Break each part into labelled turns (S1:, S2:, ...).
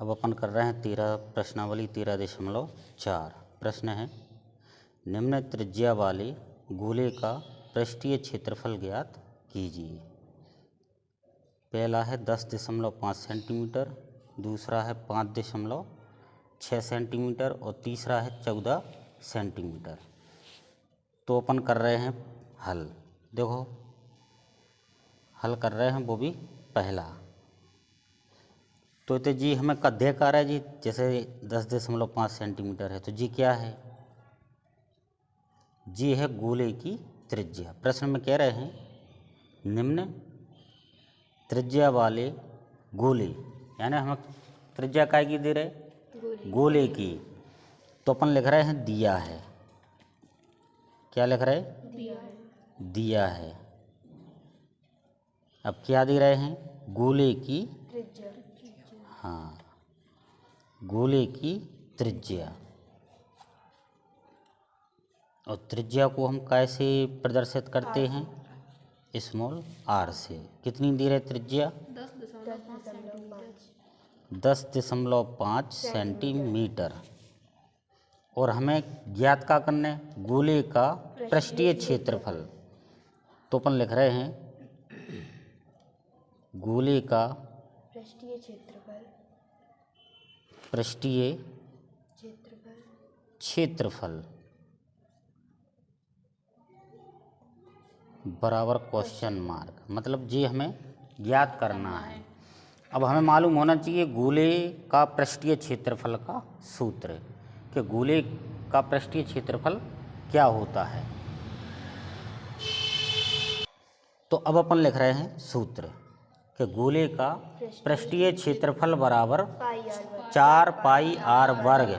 S1: अब अपन कर रहे हैं प्रश्नावली 13.4। प्रश्न है, निम्न त्रिज्या वाले गोले का पृष्ठीय क्षेत्रफल ज्ञात कीजिए। पहला है 10.5 सेंटीमीटर, दूसरा है 5.6 सेंटीमीटर और तीसरा है 14 सेंटीमीटर। तो अपन कर रहे हैं हल। देखो हल कर रहे हैं, वो भी पहला। तो जी हमें कद्याकार है जी, जैसे 10.5 सेंटीमीटर है तो जी क्या है, जी है गोले की त्रिज्या। प्रश्न में कह रहे हैं निम्न त्रिज्या वाले गोले, यानी हम त्रिज्या काय की दे रहे, गोले की। तो अपन लिख रहे हैं दिया है। क्या लिख रहे, दिया है। अब क्या दे रहे हैं, गोले की त्रिज्या। हाँ, गोले की त्रिज्या। और त्रिज्या को हम कैसे प्रदर्शित करते हैं, स्मॉल आर से। कितनी दे रहे त्रिज्या, 10.5 सेंटीमीटर। और हमें ज्ञात का करने गोले का पृष्ठीय क्षेत्रफल। तो अपन लिख रहे हैं गोले का पृष्ठीय क्षेत्रफल बराबर क्वेश्चन मार्क, मतलब जी हमें ज्ञात करना है। अब हमें मालूम होना चाहिए गोले का पृष्ठीय क्षेत्रफल का सूत्र, कि गोले का पृष्ठीय क्षेत्रफल क्या होता है। तो अब अपन लिख रहे हैं सूत्र, कि गोले का पृष्ठीय क्षेत्रफल बराबर 4 पाई आर वर्ग।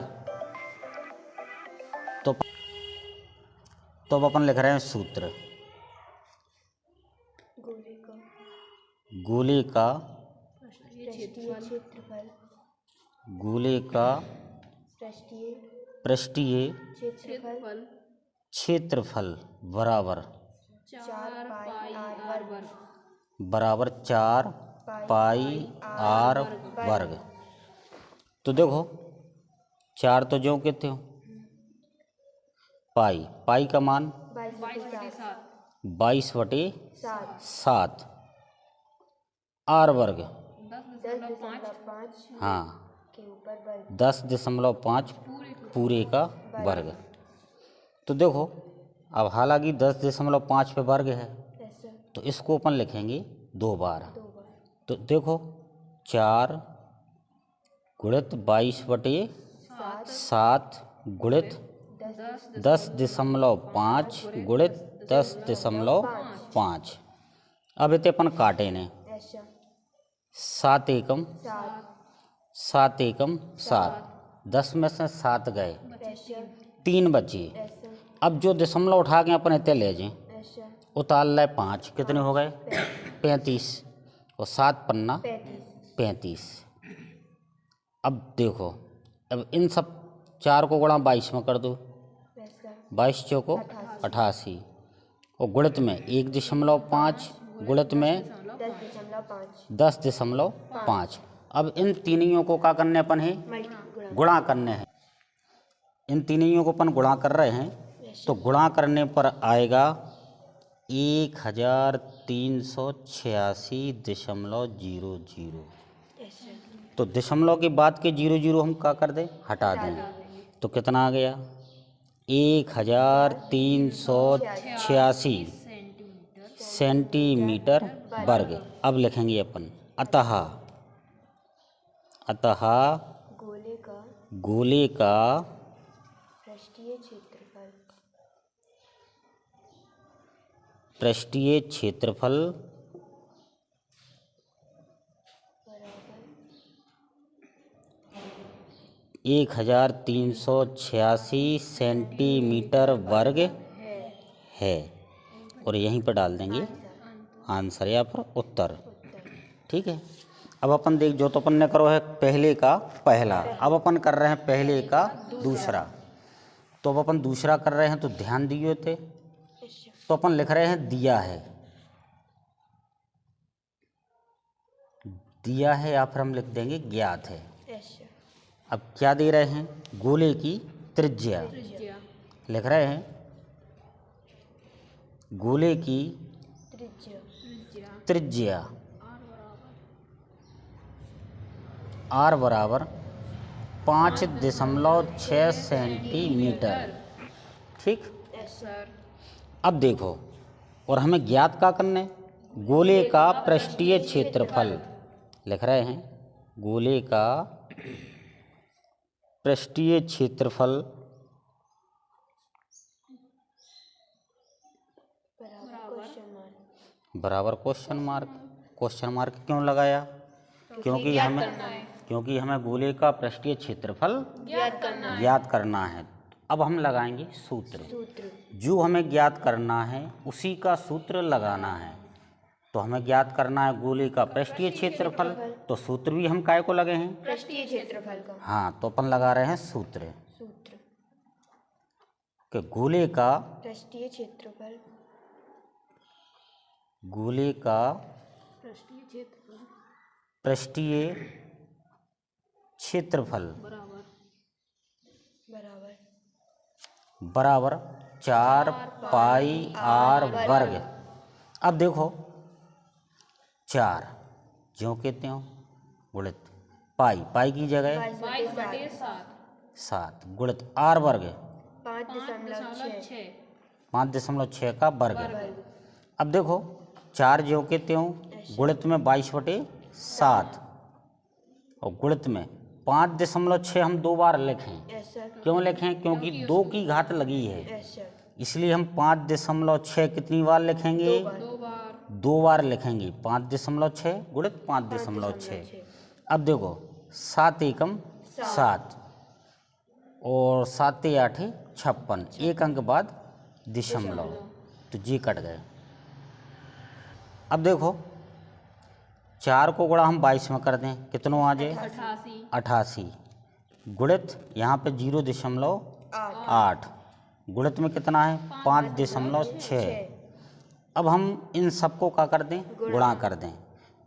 S1: तो अब अपन लिख रहे हैं सूत्र, गोले का पृष्ठीय क्षेत्रफल बराबर 4 पाई आर वर्ग। तो देखो 4 तो जो कहते हो, पाई का मान 22/7, आर वर्ग 10.5, हाँ 10.5 पूरे का वर्ग। तो देखो अब हालांकि 10.5 पे वर्ग है, तो इसको अपन लिखेंगे 2 बार। तो देखो 4 गुणित 22/7 गुणित 10.5 गुणित 10.5। अब इतने अपन काटे ने 7 एकम 7, 10 में से 7 गए, 3 बचे। अब जो दशमलव उठा के अपन इतने ले जाए, उतार ले 5, कितने हो गए 35, और 7 पन्ना 35। अब देखो, अब इन सब 4 को गुणा 22 में कर दो, 22 चौको 88, और गुणित में 1.5 गुणित में 10.5। अब इन तीनियों को क्या करने अपन है, गुणा करने हैं। इन तीनियों को अपन गुणा कर रहे हैं, तो गुणा करने पर आएगा 1386.00। तो दशमलव के बाद के 00 हम क्या कर दें, हटा दें। तो कितना आ गया 1386 सेंटीमीटर वर्ग। अब लिखेंगे अपन अतः गोले का पृष्ठीय क्षेत्रफल 1386 सेंटीमीटर वर्ग है। और यहीं पर डाल देंगे आंसर या फिर उत्तर। ठीक है। अब अपन देख, जो तो अपन ने करो है पहले का पहला, अब अपन कर रहे हैं पहले का दूसरा। तो अब अपन दूसरा कर रहे हैं, तो ध्यान दिए थे। तो अपन लिख रहे हैं दिया है, या फिर हम लिख देंगे ज्ञात है। अब क्या दे रहे हैं, गोले की त्रिज्या लिख रहे हैं, गोले की त्रिज्या r बराबर 5.6 सेंटीमीटर। ठीक, अब देखो, और हमें ज्ञात क्या करना है, गोले का पृष्ठीय क्षेत्रफल लिख रहे हैं, गोले का पृष्ठीय क्षेत्रफल बराबर क्वेश्चन मार्क। क्वेश्चन मार्क क्यों लगाया, क्योंकि हमें गोले का पृष्ठीय क्षेत्रफल ज्ञात करना है। अब हम लगाएंगे सूत्र, जो हमें ज्ञात करना है उसी का सूत्र लगाना है। तो हमें ज्ञात करना है गोले का पृष्ठीय क्षेत्रफल, तो सूत्र भी हम काय को लगे हैं,
S2: पृष्ठीय क्षेत्रफल का।
S1: हाँ, तो अपन लगा रहे हैं सूत्र कि गोले का
S2: पृष्ठीय क्षेत्रफल,
S1: गोले का पृष्ठीय क्षेत्रफल बराबर 4 पाई r वर्ग। अब देखो, 4 ज्यों कहते हो गुणित पाई की जगह 7 गुणित r वर्ग 5.6 का वर्ग। अब देखो, 4 ज्यों कहते हो गुणित में 22/7 और गुणित में 5.6 हम 2 बार लिखें। क्यों लिखें, क्योंकि 2 की घात लगी है, इसलिए हम 5.6 कितनी बार लिखेंगे, 2 बार लिखेंगे। 5.6 गुणित 5.6। अब देखो, 7 एकम 7 और 7 8 56, एक अंक बाद दशमलव, तो जी कट गए। अब देखो, 4 को गुणा हम 22 में कर दें, कितनों आ जाए 88 गुणित यहाँ पे 0.8 गुणित में कितना है 5.6। अब हम इन सबको क्या कर दें, गुणा कर दें।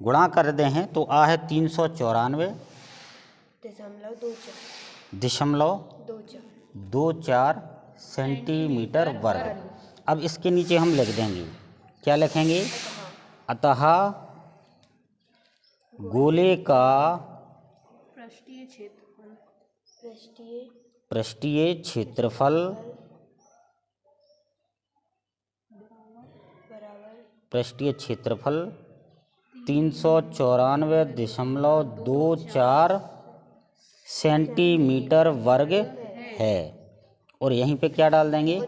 S1: गुणा कर दें हैं तो आ है 394.24 सेंटीमीटर वर्ग। अब इसके नीचे हम लिख देंगे, क्या लिखेंगे, अतः गोले का पृष्ठीय क्षेत्रफल पृष्ठीय क्षेत्रफल 394.24 सेंटीमीटर वर्ग है। और यहीं पे क्या डाल देंगे,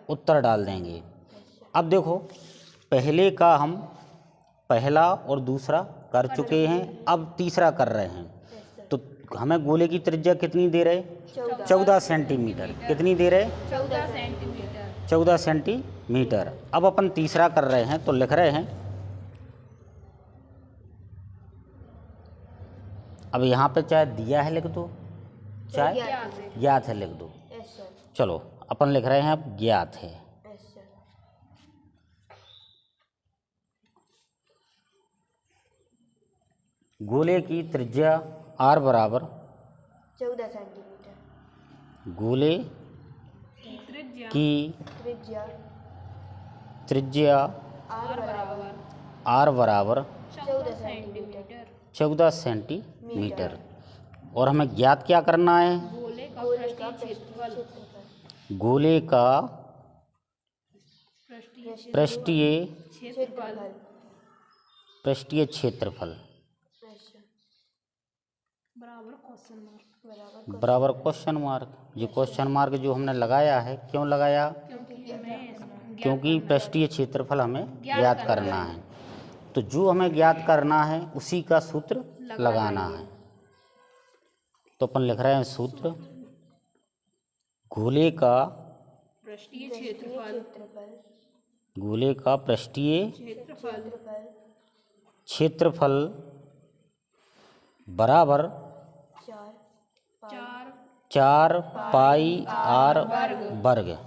S1: उत्तर डाल देंगे। अब देखो, पहले का हम पहला और दूसरा कर चुके हैं, अब तीसरा कर रहे हैं। तो हमें गोले की त्रिज्या कितनी दे रहे, 14 सेंटीमीटर। कितनी दे रहे, 14 सेंटीमीटर। अब अपन तीसरा कर रहे हैं, तो लिख रहे हैं, अब यहाँ पे चाहे दिया है लिख दो, चाहे ज्ञात है लिख दो। चलो, अपन लिख रहे हैं अब ज्ञात है। गोले की त्रिज्या r बराबर
S2: 14 सेंटीमीटर।
S1: गोले की त्रिज्या r बराबर 14 सेंटीमीटर। और हमें ज्ञात क्या करना है, गोले का पृष्ठीय क्षेत्रफल बराबर क्वेश्चन मार्क। जो क्वेश्चन मार्क जो हमने लगाया है, क्यों लगाया, क्योंकि पृष्ठीय क्षेत्रफल हमें ज्ञात करना है। तो जो हमें ज्ञात करना है उसी का सूत्र लगाना है। तो अपन लिख रहे हैं सूत्र, गोले का पृष्ठीय क्षेत्रफल बराबर 4 पाई r वर्ग।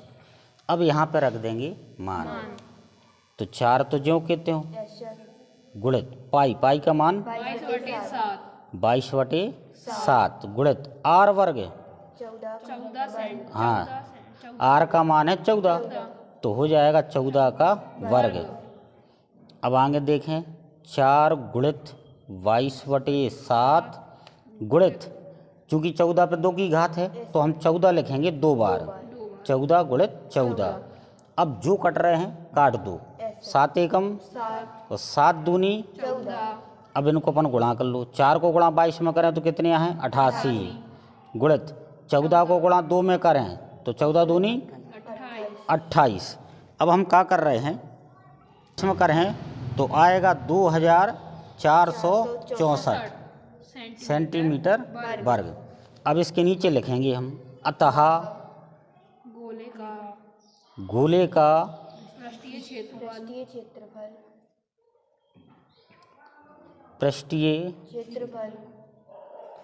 S1: अब यहाँ पे रख देंगे मान। तो 4 तो ज्यों कहते हो गुणित पाई का मान 22/7 गुणित आर वर्ग।
S2: 14
S1: हाँ, आर का मान है 14, तो हो जाएगा 14 का वर्ग। अब आगे देखें, 4 गुणित 22/7 गुणित, चूँकि 14 पे 2 की घात है तो हम 14 लिखेंगे 2 बार, 14 गुणित 14। अब जो कट रहे हैं काट दो, 7 एकम
S2: 7
S1: और 7 दूनी।
S2: 14
S1: अब इनको अपन गुणा कर लो, 4 को गुणा 22 में करें तो कितने हैं 88 गुणित 14 को गुणा 2 में करें तो 14 दूनी 28। अब हम क्या कर रहे हैं, इसमें करें तो आएगा 2464 सेंटीमीटर वर्ग। अब इसके नीचे लिखेंगे हम, अतः गोले का
S2: पृष्ठीय क्षेत्रफल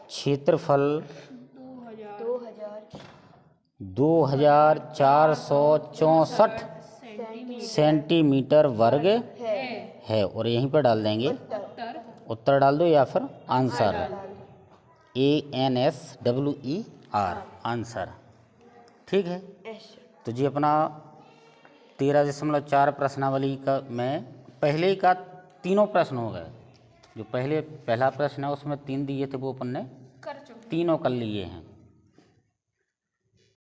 S1: क्षेत्रफल
S2: 2464
S1: सेंटीमीटर वर्ग है। और यहीं पर डाल देंगे, उत्तर डाल दो या फिर आंसर, ANSWER आंसर। ठीक है, तो जी अपना 13.4 प्रश्नावली का में पहले का तीनों प्रश्न हो गए। जो पहला प्रश्न है उसमें 3 दिए थे वो अपन ने तीनों कर लिए हैं।